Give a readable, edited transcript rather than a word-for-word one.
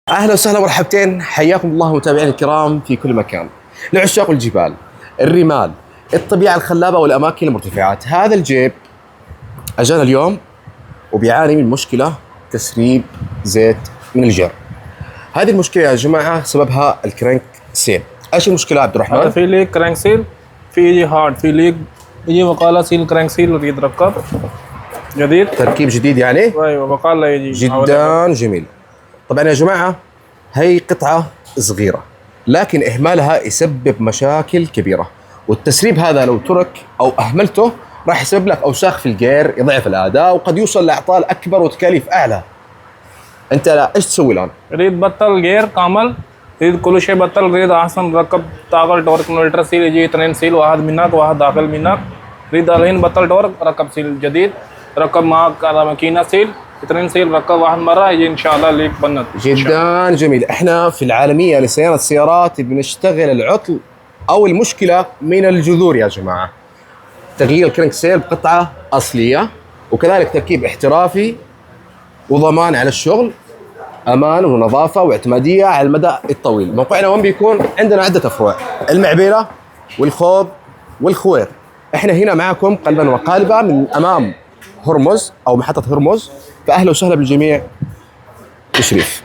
اهلا وسهلا مرحبتين، حياكم الله متابعينا الكرام في كل مكان. لعشاق الجبال، الرمال، الطبيعه الخلابه والاماكن المرتفعات، هذا الجيب اجانا اليوم وبيعاني من مشكله تسريب زيت من الجر. هذه المشكله يا جماعه سببها الكرنك سيل. ايش المشكله عبد هذا الرحمن؟ في ليك كرانك سيل، في يجي هارد، في ليك يجي وقالة سيل كرانك سيل يتركب جديد. تركيب جديد يعني؟ ايوه وقالة يجي جدا جميل. طبعا يا جماعه هي قطعه صغيره لكن اهمالها يسبب مشاكل كبيره، والتسريب هذا لو ترك او اهملته راح يسبب لك اوساخ في الجير، يضعف الاداء وقد يوصل لاعطال اكبر وتكاليف اعلى. انت ايش تسوي الان؟ ريد بطل غير كامل، ريد كل شيء بطل، ريد احسن ركب تاغل تورك نولتر سيل يجي اثنين سيل، واحد منك واحد داخل منك. ريد الحين بطل تورك ركب سيل جديد، ركب معك ماكينه سيل اثنين سيل، ركب واحد مره يجي ان شاء الله ليك بنت. جدا جميل. احنا في العالميه لصيانه السيارات بنشتغل العطل او المشكله من الجذور يا جماعه. تغيير الكرنك سيل بقطعه اصليه، وكذلك تركيب احترافي وضمان على الشغل، امان ونظافه واعتماديه على المدى الطويل. موقعنا وين بيكون؟ عندنا عده فروع، المعبيره والخوض والخوير. احنا هنا معكم قلبا وقالبا من امام هرمز او محطه هرمز، فاهلا وسهلا بالجميع. تشريف.